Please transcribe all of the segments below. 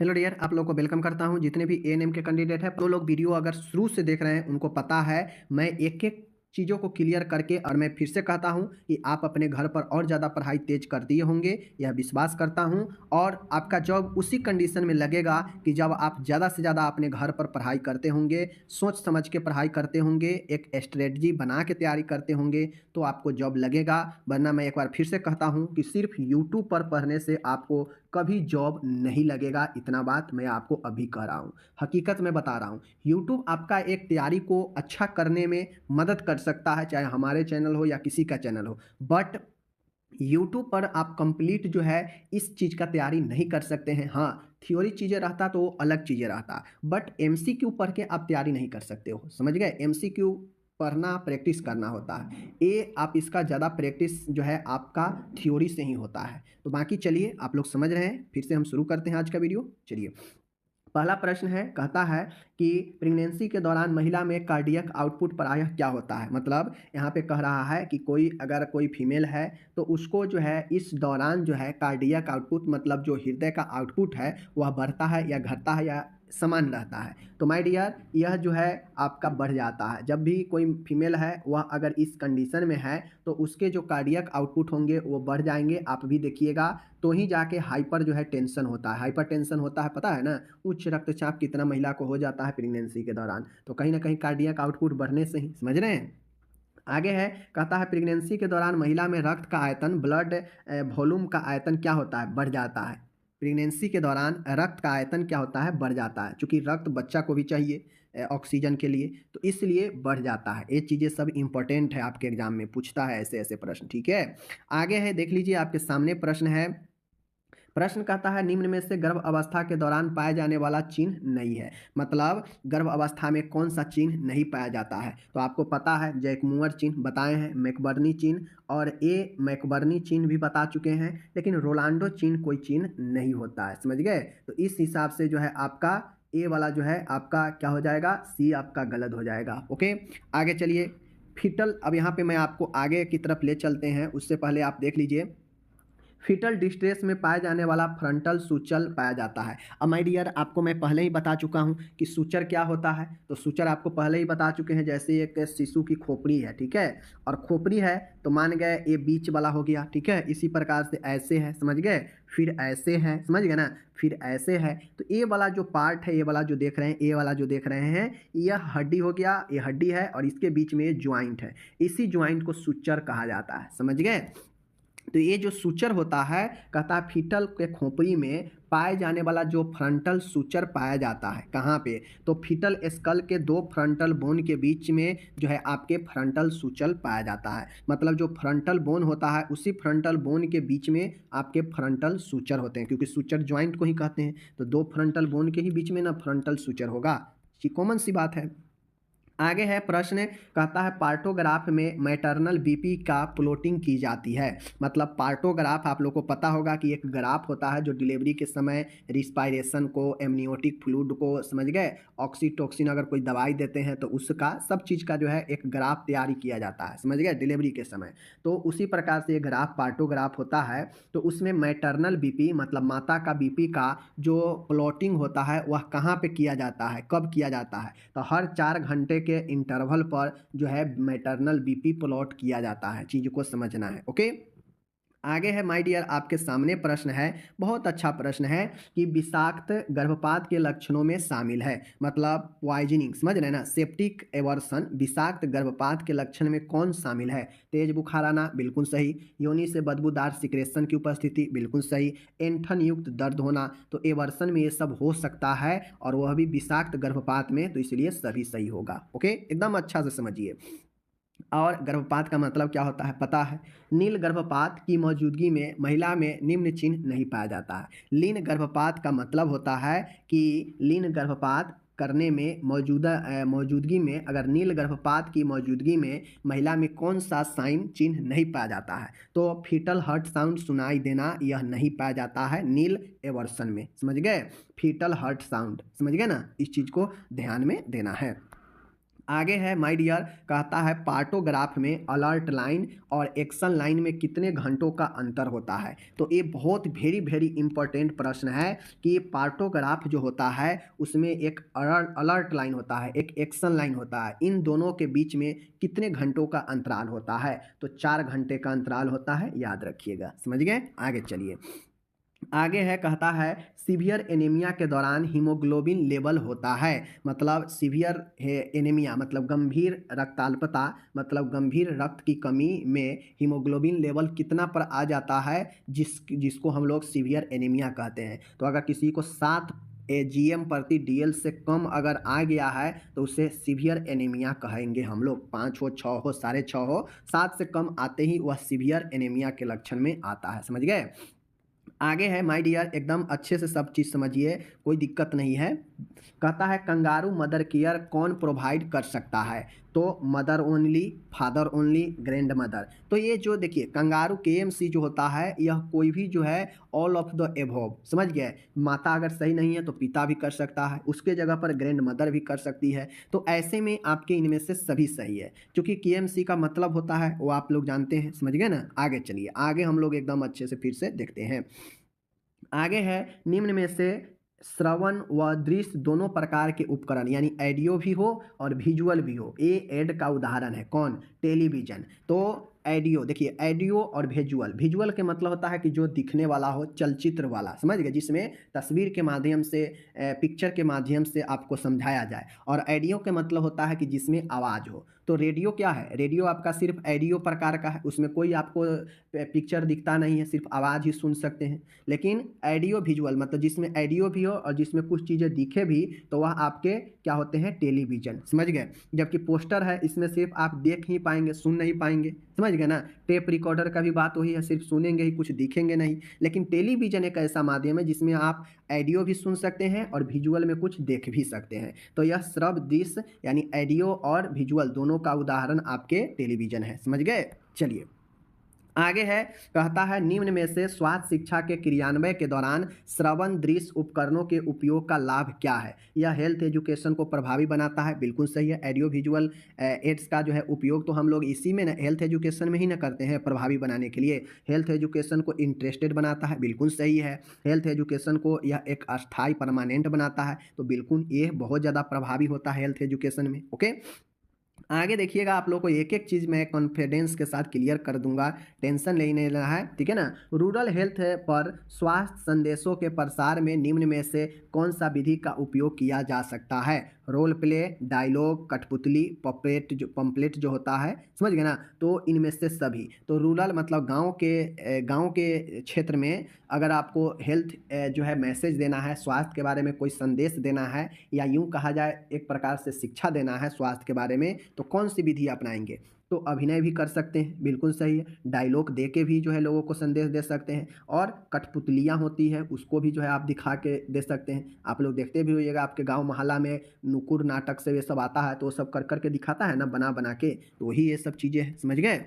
Hello dear, आप लोग को वेलकम करता हूं। जितने भी एएनएम के कैंडिडेट हैं, वो लोग वीडियो अगर शुरू से देख रहे हैं उनको पता है मैं एक एक चीज़ों को क्लियर करके, और मैं फिर से कहता हूं कि आप अपने घर पर और ज़्यादा पढ़ाई तेज कर दिए होंगे, यह विश्वास करता हूं। और आपका जॉब उसी कंडीशन में लगेगा कि जब आप ज़्यादा से ज़्यादा अपने घर पर पढ़ाई करते होंगे, सोच समझ के पढ़ाई करते होंगे, एक स्ट्रेटजी बना के तैयारी करते होंगे, तो आपको जॉब लगेगा। वरना मैं एक बार फिर से कहता हूं कि सिर्फ यूट्यूब पर पढ़ने से आपको कभी जॉब नहीं लगेगा। इतना बात मैं आपको अभी कह रहा हूँ, हकीकत में बता रहा हूँ। यूट्यूब आपका एक तैयारी को अच्छा करने में मदद कर सकता है, चाहे हमारे चैनल हो या किसी का चैनल हो। बट यूट्यूब पर आप कंप्लीट जो है इस चीज़ का तैयारी नहीं कर सकते हैं। हाँ, थ्योरी चीज़ें रहता तो अलग चीज़ें रहता, बट एमसीक्यू पढ़ के आप तैयारी नहीं कर सकते हो, समझ गए। एमसीक्यू पढ़ना प्रैक्टिस करना होता है, ये आप इसका ज़्यादा प्रैक्टिस जो है आपका थ्योरी से ही होता है। तो बाकी चलिए, आप लोग समझ रहे हैं, फिर से हम शुरू करते हैं आज का वीडियो। चलिए, पहला प्रश्न है, कहता है कि प्रेगनेंसी के दौरान महिला में कार्डियक आउटपुट प्रायः क्या होता है। मतलब यहाँ पे कह रहा है कि अगर कोई फीमेल है तो उसको जो है इस दौरान जो है कार्डियक आउटपुट, मतलब जो हृदय का आउटपुट है, वह बढ़ता है या घटता है या समान रहता है। तो माय डियर, यह जो है आपका बढ़ जाता है। जब भी कोई फीमेल है वह अगर इस कंडीशन में है तो उसके जो कार्डियक आउटपुट होंगे वो बढ़ जाएंगे, आप भी देखिएगा। तो ही जाके हाइपर जो है टेंशन होता है। हाइपर टेंशन होता है, पता है ना, उच्च रक्तचाप कितना महिला को हो जाता है प्रेगनेंसी के दौरान, तो कहीं ना कहीं कार्डियक आउटपुट बढ़ने से ही, समझ रहे हैं। आगे है, कहता है प्रेगनेंसी के दौरान महिला में रक्त का आयतन, ब्लड वॉल्यूम का आयतन क्या होता है, बढ़ जाता है। प्रेगनेंसी के दौरान रक्त का आयतन क्या होता है, बढ़ जाता है, क्योंकि रक्त बच्चा को भी चाहिए ऑक्सीजन के लिए, तो इसलिए बढ़ जाता है। ये चीज़ें सब इंपॉर्टेंट है, आपके एग्जाम में पूछता है ऐसे ऐसे प्रश्न, ठीक है। आगे है, देख लीजिए, आपके सामने प्रश्न है। प्रश्न कहता है निम्न में से गर्भ अवस्था के दौरान पाया जाने वाला चिन्ह नहीं है। मतलब गर्भ अवस्था में कौन सा चिन्ह नहीं पाया जाता है। तो आपको पता है, जैक मूअर चिन्ह बताए हैं, मैकबर्नी चिन्ह, और ए मैकबर्नी चिन्ह भी बता चुके हैं, लेकिन रोलांडो चिन्ह कोई चिन्ह नहीं होता है, समझ गए। तो इस हिसाब से जो है आपका ए वाला जो है आपका क्या हो जाएगा, सी आपका गलत हो जाएगा। ओके, आगे चलिए। फीटल, अब यहाँ पे मैं आपको आगे की तरफ ले चलते हैं, उससे पहले आप देख लीजिए। फीटल डिस्ट्रेस में पाया जाने वाला फ्रंटल सूचल पाया जाता है। अब माय डियर, आपको मैं पहले ही बता चुका हूँ कि सूचर क्या होता है। तो सूचर आपको पहले ही बता चुके हैं, जैसे एक शिशु की खोपड़ी है, ठीक है, और खोपड़ी है तो मान गए ये बीच वाला हो गया, ठीक है। इसी प्रकार से ऐसे है, समझ गए, फिर ऐसे है, समझ गए ना, फिर ऐसे है। तो ये वाला जो पार्ट है, ये वाला जो देख रहे हैं, ये वाला जो देख रहे हैं, यह हड्डी हो गया, ये हड्डी है, और इसके बीच में ये ज्वाइंट है। इसी ज्वाइंट को सूचर कहा जाता है, समझ गए। तो ये जो सूचर होता है, कहता है फीटल के खोपड़ी में पाए जाने वाला जो फ्रंटल सूचर पाया जाता है, कहाँ पे, तो फीटल स्कल के दो फ्रंटल बोन के बीच में जो है आपके फ्रंटल सूचल पाया जाता है। मतलब जो फ्रंटल बोन होता है उसी फ्रंटल बोन के बीच में आपके फ्रंटल सूचर होते हैं, क्योंकि सूचर ज्वाइंट को ही कहते हैं। तो दो फ्रंटल बोन के ही बीच में ना फ्रंटल सूचर होगा, ये कॉमन सी बात है। आगे है प्रश्न, कहता है पार्टोग्राफ में मैटरनल बीपी का प्लॉटिंग की जाती है। मतलब पार्टोग्राफ आप लोग को पता होगा कि एक ग्राफ होता है जो डिलीवरी के समय रिस्पायरेशन को, एमनियोटिक फ्लूइड को, समझ गए, ऑक्सीटोसिन अगर कोई दवाई देते हैं तो उसका सब चीज़ का जो है एक ग्राफ तैयारी किया जाता है, समझ गए, डिलीवरी के समय। तो उसी प्रकार से ये ग्राफ पार्टोग्राफ होता है। तो उसमें मैटरनल बीपी मतलब माता का बीपी का जो प्लॉटिंग होता है वह कहाँ पे किया जाता है, कब किया जाता है, तो हर 4 घंटे के इंटरवल पर जो है मैटरनल बीपी प्लॉट किया जाता है, चीज़ को समझना है। ओके, आगे है माय डियर, आपके सामने प्रश्न है, बहुत अच्छा प्रश्न है कि विषाक्त गर्भपात के लक्षणों में शामिल है। मतलब पॉइजनिंग, समझ रहे हैं ना, सेप्टिक एवर्सन विषाक्त गर्भपात के लक्षण में कौन शामिल है। तेज बुखार आना, बिल्कुल सही। योनि से बदबूदार सिक्रेशन की उपस्थिति, बिल्कुल सही। एंठन युक्त दर्द होना, तो एवर्सन में ये सब हो सकता है, और वह भी विषाक्त गर्भपात में, तो इसलिए सभी सही होगा। ओके, एकदम अच्छा से समझिए। और गर्भपात का मतलब क्या होता है पता है। नील गर्भपात की मौजूदगी में महिला में निम्न चिन्ह नहीं पाया जाता है। लीन गर्भपात का मतलब होता है कि लीन गर्भपात करने में मौजूदगी में, अगर नील गर्भपात की मौजूदगी में महिला में कौन सा साइन चिन्ह नहीं पाया जाता है, तो फीटल हर्ट साउंड सुनाई देना, यह नहीं पाया जाता है नील एवर्सन में, समझ गए। फीटल हर्ट साउंड, समझ गए ना, इस चीज़ को ध्यान में देना है। आगे है माय डियर, कहता है पार्टोग्राफ में अलर्ट लाइन और एक्शन लाइन में कितने घंटों का अंतर होता है। तो ये बहुत वेरी वेरी इंपॉर्टेंट प्रश्न है कि पार्टोग्राफ जो होता है उसमें एक अलर्ट लाइन होता है, एक एक्शन लाइन होता है, इन दोनों के बीच में कितने घंटों का अंतराल होता है। तो 4 घंटे का अंतराल होता है, याद रखिएगा। समझ गए? आगे चलिए। आगे है, कहता है सीवियर एनीमिया के दौरान हीमोग्लोबिन लेवल होता है। मतलब सीवियर एनीमिया मतलब गंभीर रक्ताल्पता, मतलब गंभीर रक्त की कमी में हीमोग्लोबिन लेवल कितना पर आ जाता है, जिसको हम लोग सीवियर एनीमिया कहते हैं। तो अगर किसी को 7 AGM प्रति DL से कम अगर आ गया है तो उसे सीवियर एनीमिया कहेंगे हम लोग। 5 हो, 6 हो, 6.5 हो, 7 से कम आते ही वह सीवियर एनीमिया के लक्षण में आता है। समझ गए? आगे है माय डियर, एकदम अच्छे से सब चीज़ समझिए, कोई दिक्कत नहीं है। कहता है कंगारू मदर केयर कौन प्रोवाइड कर सकता है। तो mother only, father only, grand mother. तो ये जो देखिए कंगारू KMC जो होता है, यह कोई भी जो है ऑल ऑफ द एबव, समझ गए। माता अगर सही नहीं है तो पिता भी कर सकता है, उसके जगह पर ग्रैंड मदर भी कर सकती है। तो ऐसे में आपके इनमें से सभी सही है, क्योंकि KMC का मतलब होता है वो आप लोग जानते हैं। समझ गए ना? आगे चलिए, आगे हम लोग एकदम अच्छे से फिर से देखते हैं। आगे है, निम्न में से श्रवण व दृश्य दोनों प्रकार के उपकरण, यानी ऑडियो भी हो और विजुअल भी हो, ए एड का उदाहरण है कौन? टेलीविजन। तो ऑडियो देखिए, ऑडियो और विजुअल, विजुअल के मतलब होता है कि जो दिखने वाला हो, चलचित्र वाला, समझ गए, जिसमें तस्वीर के माध्यम से पिक्चर के माध्यम से आपको समझाया जाए। और ऑडियो के मतलब होता है कि जिसमें आवाज़ हो। तो रेडियो क्या है? रेडियो आपका सिर्फ ऑडियो प्रकार का है, उसमें कोई आपको पिक्चर दिखता नहीं है, सिर्फ आवाज़ ही सुन सकते हैं। लेकिन ऑडियो विजुअल मतलब जिसमें ऑडियो भी हो और जिसमें कुछ चीज़ें दिखे भी, तो वह आपके क्या होते हैं? टेलीविजन। समझ गए? जबकि पोस्टर है, इसमें सिर्फ आप देख ही पाएंगे, सुन नहीं पाएंगे। समझ गए ना? टेप रिकॉर्डर का भी बात वही है, सिर्फ सुनेंगे ही, कुछ दिखेंगे नहीं। लेकिन टेलीविजन एक ऐसा माध्यम है जिसमें आप ऑडियो भी सुन सकते हैं और विजुअल में कुछ देख भी सकते हैं। तो यह श्रव्य दृश्य यानी ऑडियो और विजुअल दोनों का उदाहरण आपके टेलीविजन है। समझ गए? चलिए आगे है, कहता है निम्न में से स्वास्थ्य शिक्षा के क्रियान्वयन के दौरान श्रवण दृश्य उपकरणों के उपयोग का लाभ क्या है। यह हेल्थ एजुकेशन को प्रभावी बनाता है, बिल्कुल सही है। ऑडियो विजुअल एड्स का जो है उपयोग तो हम लोग इसी में ना, हेल्थ एजुकेशन में ही ना करते हैं प्रभावी बनाने के लिए। हेल्थ एजुकेशन को इंटरेस्टेड बनाता है, बिल्कुल सही है। हेल्थ एजुकेशन को यह एक अस्थायी परमानेंट बनाता है, तो बिल्कुल ये बहुत ज़्यादा प्रभावी होता है हेल्थ एजुकेशन में। ओके, आगे देखिएगा, आप लोग को एक एक चीज़ मैं कॉन्फिडेंस के साथ क्लियर कर दूंगा, टेंशन नहीं लेना है, ठीक है ना। रूरल हेल्थ पर स्वास्थ्य संदेशों के प्रसार में निम्न में से कौन सा विधि का उपयोग किया जा सकता है। रोल प्ले, डायलॉग, कठपुतली, पंपलेट जो होता है, समझ गए ना। तो इनमें से सभी। तो रूरल मतलब गांव के क्षेत्र में अगर आपको हेल्थ जो है मैसेज देना है, स्वास्थ्य के बारे में कोई संदेश देना है, या यूं कहा जाए एक प्रकार से शिक्षा देना है स्वास्थ्य के बारे में, तो कौन सी विधि अपनाएंगे। तो अभिनय भी कर सकते हैं, बिल्कुल सही है। डायलॉग दे के भी जो है लोगों को संदेश दे सकते हैं, और कठपुतलियाँ होती है उसको भी जो है आप दिखा के दे सकते हैं। आप लोग देखते भी होइएगा, आपके गांव मोहल्ला में नुकुर नाटक से ये सब आता है, तो वो सब कर कर के दिखाता है ना, बना बना के, तो वही ये सब चीज़ें हैं। समझ गए?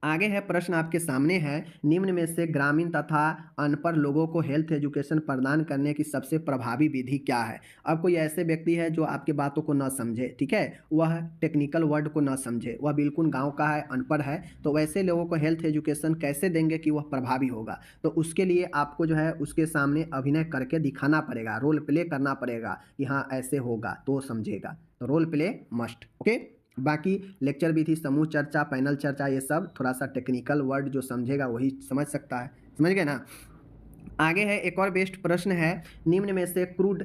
आगे है, प्रश्न आपके सामने है, निम्न में से ग्रामीण तथा अनपढ़ लोगों को हेल्थ एजुकेशन प्रदान करने की सबसे प्रभावी विधि क्या है। अब कोई ऐसे व्यक्ति है जो आपके बातों को न समझे, ठीक है, वह टेक्निकल वर्ड को न समझे, वह बिल्कुल गांव का है, अनपढ़ है, तो वैसे लोगों को हेल्थ एजुकेशन कैसे देंगे कि वह प्रभावी होगा। तो उसके लिए आपको जो है उसके सामने अभिनय करके दिखाना पड़ेगा, रोल प्ले करना पड़ेगा कि हाँ ऐसे होगा तो समझेगा। तो रोल प्ले मस्ट। ओके, बाकी लेक्चर भी थी, समूह चर्चा, पैनल चर्चा, ये सब थोड़ा सा टेक्निकल वर्ड जो समझेगा वही समझ सकता है। समझ गए ना। आगे है, एक और बेस्ट प्रश्न है, निम्न में से crude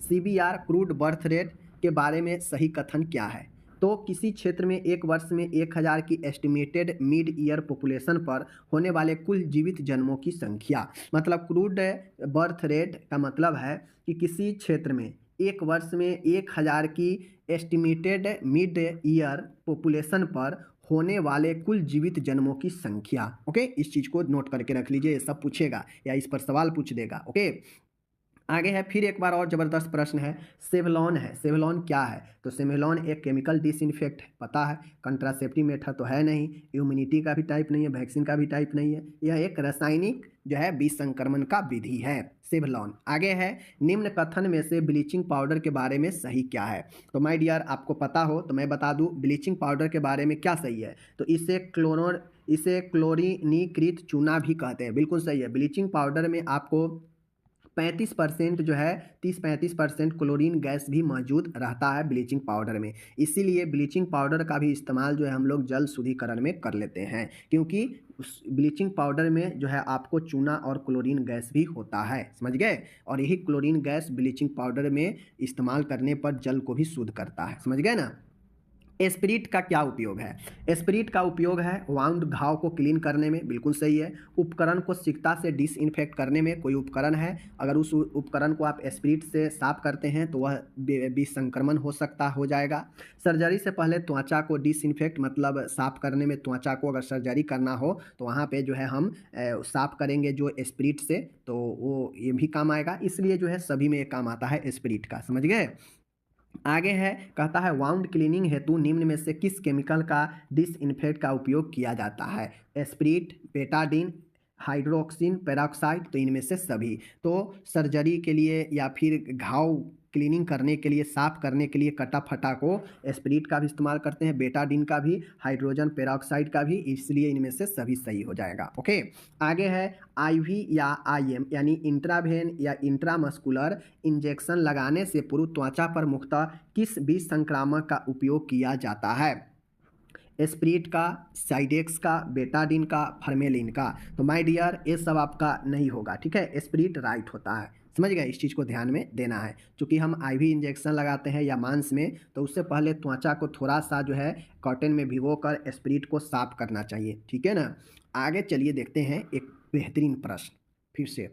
CBR crude birth rate के बारे में सही कथन क्या है। तो किसी क्षेत्र में एक वर्ष में 1000 की एस्टिमेटेड मिड ईयर पॉपुलेशन पर होने वाले कुल जीवित जन्मों की संख्या। मतलब क्रूड बर्थ रेट का मतलब है कि किसी क्षेत्र में एक वर्ष में 1000 की एस्टिमेटेड मिड ईयर पॉपुलेशन पर होने वाले कुल जीवित जन्मों की संख्या। ओके, इस चीज़ को नोट करके रख लीजिए, ये सब पूछेगा या इस पर सवाल पूछ देगा। ओके, आगे है, फिर एक बार और ज़बरदस्त प्रश्न है, सेवलॉन है। सेवलॉन क्या है? तो सेवलॉन एक केमिकल डिसइंफेक्ट है, पता है। कंट्रासेप्टिव मेथड तो है नहीं, इम्यूनिटी का भी टाइप नहीं है, वैक्सीन का भी टाइप नहीं है। यह एक रासायनिक जो है विसंक्रमण का विधि है, सेवलॉन। आगे है, निम्न कथन में से ब्लीचिंग पाउडर के बारे में सही क्या है? तो माय डियर, आपको पता हो तो मैं बता दूं, ब्लीचिंग पाउडर के बारे में क्या सही है। तो इसे क्लोरीनीकृत चूना भी कहते हैं, बिल्कुल सही है। ब्लीचिंग पाउडर में आपको 35% जो है, 30-35% क्लोरीन गैस भी मौजूद रहता है ब्लीचिंग पाउडर में। इसीलिए ब्लीचिंग पाउडर का भी इस्तेमाल जो है हम लोग जल शुद्धिकरण में कर लेते हैं, क्योंकि उस ब्लीचिंग पाउडर में जो है आपको चूना और क्लोरीन गैस भी होता है, समझ गए। और यही क्लोरीन गैस ब्लीचिंग पाउडर में इस्तेमाल करने पर जल को भी शुद्ध करता है, समझ गए ना। एस्पिरिट का क्या उपयोग है? एस्पिरिट का उपयोग है वाउंड, घाव को क्लीन करने में, बिल्कुल सही है। उपकरण को सिकता से डिसइंफेक्ट करने में, कोई उपकरण है, अगर उस उपकरण को आप एस्पिरिट से साफ करते हैं तो वह विसंक्रमण हो जाएगा। सर्जरी से पहले त्वचा को डिसइंफेक्ट मतलब साफ करने में, त्वचा को अगर सर्जरी करना हो तो वहाँ पे जो है हम साफ करेंगे जो एस्पिरिट से, तो वो ये भी काम आएगा। इसलिए जो है सभी में काम आता है एस्पिरिट का, समझ गए। आगे है, कहता है वाउंड क्लीनिंग हेतु निम्न में से किस केमिकल का डिसइंफेक्ट का उपयोग किया जाता है? एस्पिरिट, बेटाडीन, हाइड्रोक्सिन पेरोक्साइड, तो इनमें से सभी। तो सर्जरी के लिए या फिर घाव क्लीनिंग करने के लिए, साफ करने के लिए कटा फटा को एस्पिरिट का भी इस्तेमाल करते हैं, बेटाडीन का भी, हाइड्रोजन पेरोक्साइड का भी, इसलिए इनमें से सभी सही हो जाएगा। ओके, आगे है, आईवी या आईएम यानी इंट्रावेन या इंट्रामस्कुलर इंजेक्शन लगाने से पूर्व त्वचा पर मुख्यतः किस विष संक्रामक का उपयोग किया जाता है? एस्पिरिट का, साइडेक्स का, बेटाडीन का, फॉर्मेलिन का। तो माय डियर, ये सब आपका नहीं होगा, ठीक है। एस्पिरिट राइट होता है, समझ गए। इस चीज़ को ध्यान में देना है, क्योंकि हम आईवी इंजेक्शन लगाते हैं या मांस में, तो उससे पहले त्वचा को थोड़ा सा जो है कॉटन में भिगोकर एस्पिरिट को साफ करना चाहिए, ठीक है ना। आगे चलिए देखते हैं एक बेहतरीन प्रश्न फिर से।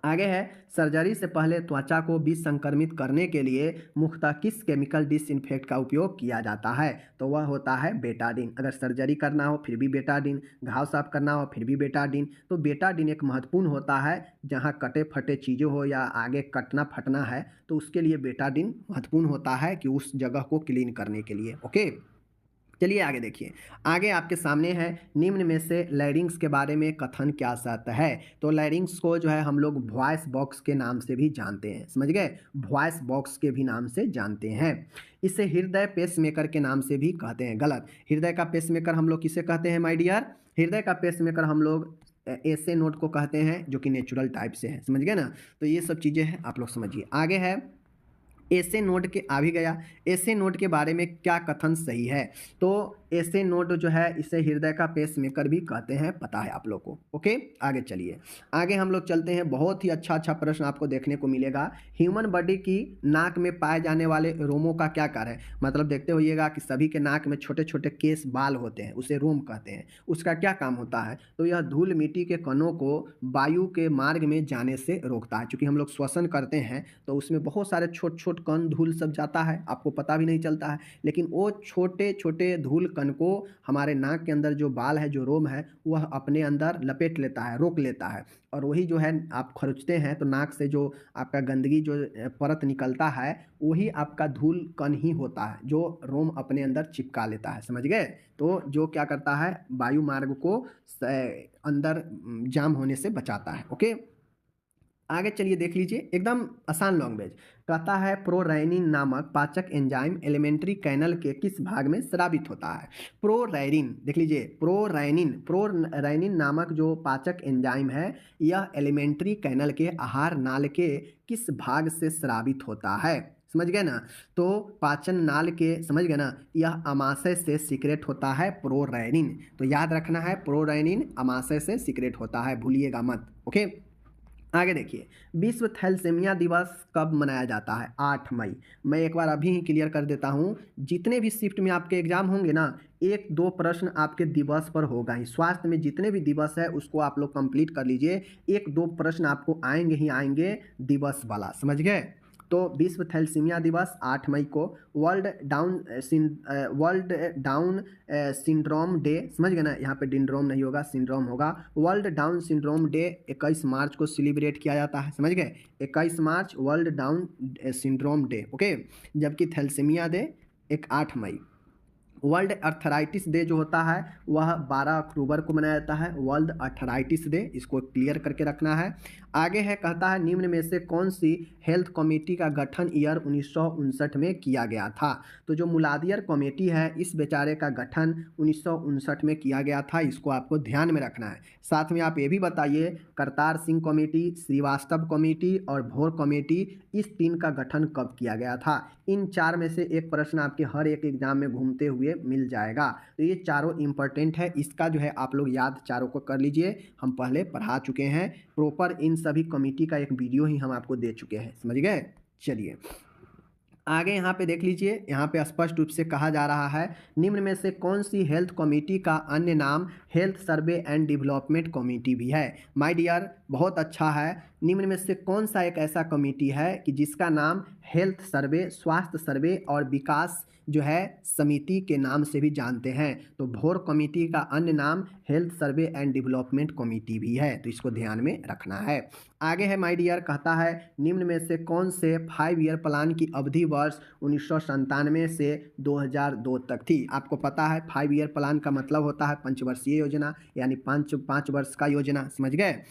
आगे है, सर्जरी से पहले त्वचा को विसंक्रमित करने के लिए मुख्यतः किस केमिकल डिसइंफेक्ट का उपयोग किया जाता है? तो वह होता है बेटाडीन। अगर सर्जरी करना हो फिर भी बेटाडीन, घाव साफ करना हो फिर भी बेटाडीन। तो बेटाडीन एक महत्वपूर्ण होता है, जहाँ कटे फटे चीज़ें हो या आगे कटना फटना है तो उसके लिए बेटाडीन महत्वपूर्ण होता है कि उस जगह को क्लीन करने के लिए। ओके, चलिए आगे देखिए। आगे आपके सामने है, निम्न में से लैरिंग्स के बारे में कथन क्या सत्य है? तो लैरिंग्स को जो है हम लोग वॉइस बॉक्स के नाम से भी जानते हैं, समझ गए। वॉइस बॉक्स के भी नाम से जानते हैं। इसे हृदय पेसमेकर के नाम से भी कहते हैं, गलत। हृदय का पेसमेकर हम लोग किसे कहते हैं माय डियर? हृदय का पेसमेकर हम लोग ऐसे नोट को कहते हैं जो कि नेचुरल टाइप से है, समझ गए ना। तो ये सब चीज़ें हैं, आप लोग समझिए। आगे है, ऐसे नोट के आ भी गया, ऐसे नोट के बारे में क्या कथन सही है? तो ऐसे नोट जो है इसे हृदय का पेसमेकर भी कहते हैं, पता है आप लोग को। ओके, आगे चलिए। आगे हम लोग चलते हैं, बहुत ही अच्छा प्रश्न आपको देखने को मिलेगा। ह्यूमन बॉडी की नाक में पाए जाने वाले रोमों का क्या कार्य है? मतलब देखते होइएगा कि सभी के नाक में छोटे छोटे केस बाल होते हैं, उसे रोम कहते हैं। उसका क्या काम होता है? तो यह धूल मिट्टी के कणों को वायु के मार्ग में जाने से रोकता है। चूँकि हम लोग श्वसन करते हैं तो उसमें बहुत सारे छोट छोट कण धूल सब जाता है, आपको पता भी नहीं चलता है, लेकिन वो छोटे छोटे धूल कण को हमारे नाक के अंदर जो बाल है, जो रोम है, वह अपने अंदर लपेट लेता है, रोक लेता है। और वही जो है आप खरोचते हैं तो नाक से जो आपका गंदगी जो परत निकलता है, वही आपका धूल कण ही होता है जो रोम अपने अंदर चिपका लेता है, समझ गए। तो जो क्या करता है, वायु मार्ग को अंदर जाम होने से बचाता है। ओके, आगे चलिए देख लीजिए, एकदम आसान लैंग्वेज। कहता है, प्रोरैनिन नामक पाचक एंजाइम एलिमेंट्री कैनल के किस भाग में स्रावित होता है? प्रोरैनिन, देख लीजिए, प्रोरैनिन नामक जो पाचक एंजाइम है, यह एलिमेंट्री कैनल के आहार नाल के किस भाग से स्रावित होता है? समझ गए ना। तो पाचन नाल के, समझ गए ना, यह अमाशय से सीक्रेट होता है प्रोरैनिन। तो याद रखना है, प्रोरैनिन अमाशय से सीक्रेट होता है, भूलिएगा मत। ओके, आगे देखिए, विश्व थैलेसीमिया दिवस कब मनाया जाता है? 8 मई। मैं एक बार अभी ही क्लियर कर देता हूँ, जितने भी शिफ्ट में आपके एग्जाम होंगे ना, 1-2 प्रश्न आपके दिवस पर होगा ही। स्वास्थ्य में जितने भी दिवस है उसको आप लोग कंप्लीट कर लीजिए, 1-2 प्रश्न आपको आएंगे ही आएंगे दिवस वाला, समझ गए। तो विश्व थैलेसीमिया दिवस 8 मई को, वर्ल्ड डाउन सिंड्रोम डे, समझ गए ना, यहाँ पे डिंड्रोम नहीं होगा, सिंड्रोम होगा। वर्ल्ड डाउन सिंड्रोम डे 21 मार्च को सेलिब्रेट किया जाता है, समझ गए, 21 मार्च world down syndrome day, okay. जबकि थैलेसीमिया डे 8 मई। वर्ल्ड अर्थराइटिस डे जो होता है वह 12 अक्टूबर को मनाया जाता है, वर्ल्ड अर्थराइटिस डे, इसको क्लियर करके रखना है। आगे है, कहता है निम्न में से कौन सी हेल्थ कमेटी का गठन ईयर 1959 में किया गया था। तो जो मुलादियर कमेटी है इस बेचारे का गठन 1959 में किया गया था, इसको आपको ध्यान में रखना है। साथ में आप ये भी बताइए करतार सिंह कमेटी, श्रीवास्तव कमेटी और भोर कमेटी, इस 3 का गठन कब किया गया था। इन 4 में से एक प्रश्न आपके हर एक एग्जाम में घूमते हुए मिल जाएगा। तो ये चारों इंपॉर्टेंट है, इसका जो है आप लोग याद चारों को कर लीजिए, हम पहले पढ़ा चुके हैं प्रॉपर, इन सभी कमेटी का एक वीडियो ही हम आपको दे चुके हैं, समझ गए। चलिए आगे यहाँ पे देख लीजिए, यहाँ पे स्पष्ट रूप से कहा जा रहा है निम्न में से कौन सी हेल्थ कमेटी का अन्य नाम health survey and development committee भी है। माय डियर, बहुत अच्छा है। निम्न में से कौन सा एक ऐसा कमेटी है कि जिसका नाम हेल्थ सर्वे, स्वास्थ्य सर्वे और विकास जो है समिति के नाम से भी जानते हैं। तो भोर कमेटी का अन्य नाम health survey and development committee भी है, तो इसको ध्यान में रखना है। आगे है माय डियर, कहता है निम्न में से कौन से 5 ईयर प्लान की अवधि वर्ष 1997 से 2002 तक थी। आपको पता है 5 ईयर प्लान का मतलब होता है पंचवर्षीय योजना, यानी 5 वर्ष का योजना, समझ गए।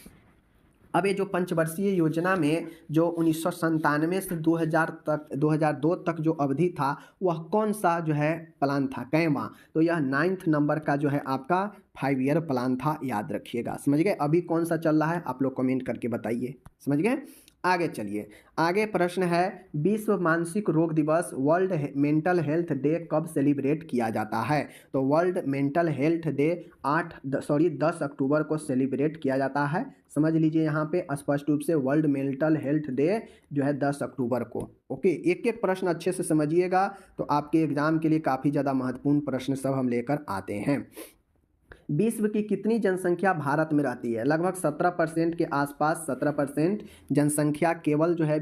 अब ये जो पंचवर्षीय योजना में जो 1997 से 2002 तक जो अवधि था वह कौन सा जो है प्लान था, कैवा। तो यह 9th नंबर का जो है आपका 5 ईयर प्लान था, याद रखिएगा, समझ गए। अभी कौन सा चल रहा है आप लोग कमेंट करके बताइए, समझ गए। आगे चलिए, आगे प्रश्न है विश्व मानसिक रोग दिवस वर्ल्ड मेंटल हेल्थ डे कब सेलिब्रेट किया जाता है। तो वर्ल्ड मेंटल हेल्थ डे 10 अक्टूबर को सेलिब्रेट किया जाता है, समझ लीजिए। यहाँ पे स्पष्ट रूप से वर्ल्ड मेंटल हेल्थ डे जो है 10 अक्टूबर को, ओके। एक एक प्रश्न अच्छे से समझिएगा तो आपके एग्जाम के लिए काफ़ी ज़्यादा महत्वपूर्ण प्रश्न सब हम लेकर आते हैं। विश्व की कितनी जनसंख्या भारत में रहती है। लगभग 17% के आसपास, 17% जनसंख्या केवल जो है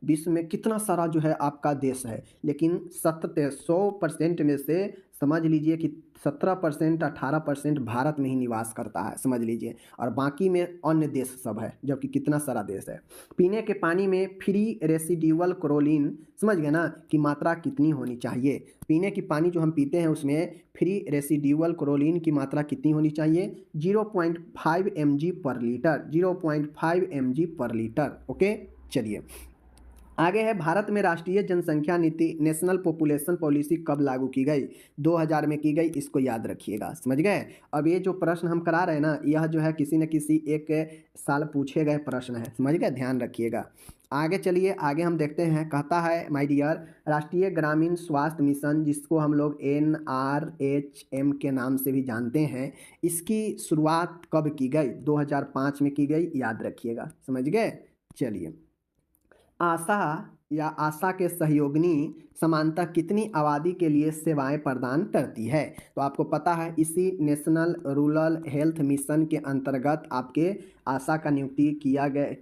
विश्व में कितना सारा जो है आपका देश है, लेकिन 100% में से समझ लीजिए कि 17%, 18% भारत में ही निवास करता है, समझ लीजिए, और बाकी में अन्य देश सब है, जबकि कितना सारा देश है। पीने के पानी में फ्री रेसिड्यूअल क्लोरीन, समझ गए ना, की मात्रा कितनी होनी चाहिए। पीने की पानी जो हम पीते हैं उसमें फ्री रेसिड्यूअल क्लोरीन की मात्रा कितनी होनी चाहिए, 0.5 mg पर लीटर, 0.5 mg पर लीटर, ओके। चलिए आगे है, भारत में राष्ट्रीय जनसंख्या नीति नेशनल पॉपुलेशन पॉलिसी कब लागू की गई। 2000 में की गई, इसको याद रखिएगा, समझ गए। अब ये जो प्रश्न हम करा रहे हैं ना, यह जो है किसी न किसी एक साल पूछे गए प्रश्न है, समझ गए, ध्यान रखिएगा। आगे चलिए, आगे हम देखते हैं, कहता है माय डियर राष्ट्रीय ग्रामीण स्वास्थ्य मिशन, जिसको हम लोग NRHM के नाम से भी जानते हैं, इसकी शुरुआत कब की गई। 2005 में की गई, याद रखिएगा, समझ गए। चलिए, आशा या आशा के सहयोगिनी समानता कितनी आबादी के लिए सेवाएं प्रदान करती है। तो आपको पता है इसी नेशनल रूरल हेल्थ मिशन के अंतर्गत आपके आशा का नियुक्ति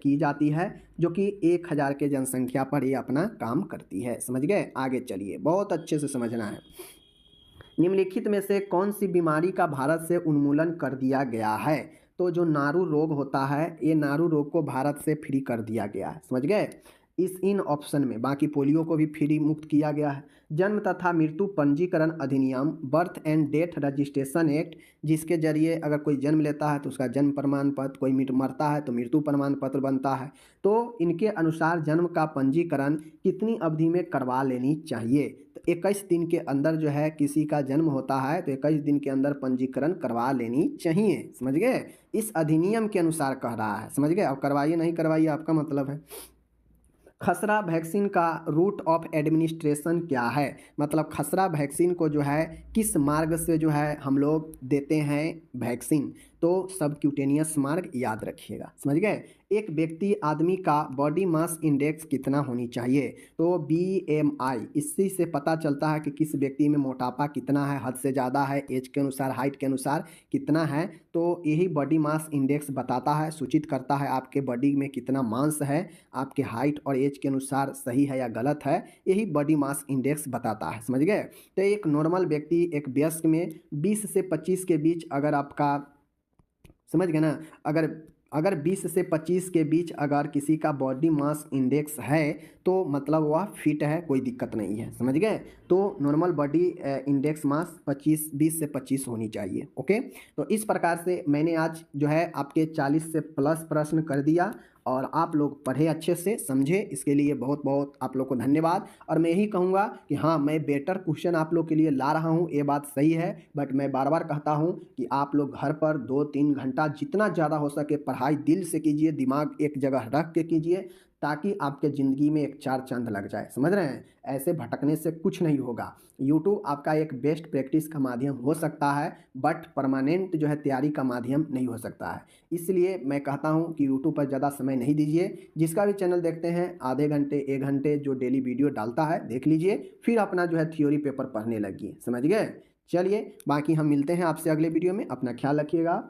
की जाती है, जो कि 1000 के जनसंख्या पर ये अपना काम करती है, समझ गए। आगे चलिए, बहुत अच्छे से समझना है। निम्नलिखित में से कौन सी बीमारी का भारत से उन्मूलन कर दिया गया है। तो जो नारू रोग होता है, ये नारू रोग को भारत से फ्री कर दिया गया है, समझ गए। इन ऑप्शन में बाकी पोलियो को भी फ्री मुक्त किया गया है। जन्म तथा मृत्यु पंजीकरण अधिनियम, birth and death registration act, जिसके जरिए अगर कोई जन्म लेता है तो उसका जन्म प्रमाण पत्र, कोई मरता है तो मृत्यु प्रमाण पत्र बनता है। तो इनके अनुसार जन्म का पंजीकरण कितनी अवधि में करवा लेनी चाहिए। तो 21 दिन के अंदर जो है किसी का जन्म होता है तो 21 दिन के अंदर पंजीकरण करवा लेनी चाहिए, समझ गए। इस अधिनियम के अनुसार कह रहा है, समझ गए। अब करवाइए नहीं करवाइए आपका मतलब है। खसरा वैक्सीन का रूट ऑफ एडमिनिस्ट्रेशन क्या है। मतलब खसरा वैक्सीन को जो है किस मार्ग से जो है हम लोग देते हैं वैक्सीन। तो सबक्यूटेनियस मार्ग याद रखिएगा, समझ गए। एक व्यक्ति आदमी का बॉडी मास इंडेक्स कितना होनी चाहिए, तो BMI, इसी से पता चलता है कि किस व्यक्ति में मोटापा कितना है, हद से ज़्यादा है, एज के अनुसार, हाइट के अनुसार कितना है। तो यही बॉडी मास इंडेक्स बताता है, सूचित करता है आपके बॉडी में कितना मांस है, आपके हाइट और एज के अनुसार सही है या गलत है, यही बॉडी मास इंडेक्स बताता है, समझ गए। तो एक नॉर्मल व्यक्ति, एक वयस्क में 20 से 25 के बीच अगर आपका, समझ गए ना, अगर 20 से 25 के बीच अगर किसी का बॉडी मास इंडेक्स है तो मतलब वह फिट है, कोई दिक्कत नहीं है, समझ गए। तो नॉर्मल बॉडी इंडेक्स मास 20 से 25 होनी चाहिए। ओके, तो इस प्रकार से मैंने आज जो है आपके 40 से प्लस प्रश्न कर दिया और आप लोग पढ़े अच्छे से, समझे, इसके लिए बहुत बहुत आप लोग को धन्यवाद। और मैं यही कहूँगा कि हाँ, मैं बेटर क्वेश्चन आप लोग के लिए ला रहा हूँ, ये बात सही है, बट मैं बार बार कहता हूँ कि आप लोग घर पर 2-3 घंटा जितना ज़्यादा हो सके पढ़ाई दिल से कीजिए, दिमाग एक जगह रख के कीजिए, ताकि आपके ज़िंदगी में एक चार चांद लग जाए, समझ रहे हैं। ऐसे भटकने से कुछ नहीं होगा। यूट्यूब आपका एक बेस्ट प्रैक्टिस का माध्यम हो सकता है, बट परमानेंट जो है तैयारी का माध्यम नहीं हो सकता है। इसलिए मैं कहता हूं कि यूट्यूब पर ज़्यादा समय नहीं दीजिए। जिसका भी चैनल देखते हैं आधे घंटे 1 घंटे जो डेली वीडियो डालता है देख लीजिए, फिर अपना जो है थ्योरी पेपर पढ़ने लगिए, समझ गए। चलिए, बाकी हम मिलते हैं आपसे अगले वीडियो में। अपना ख्याल रखिएगा।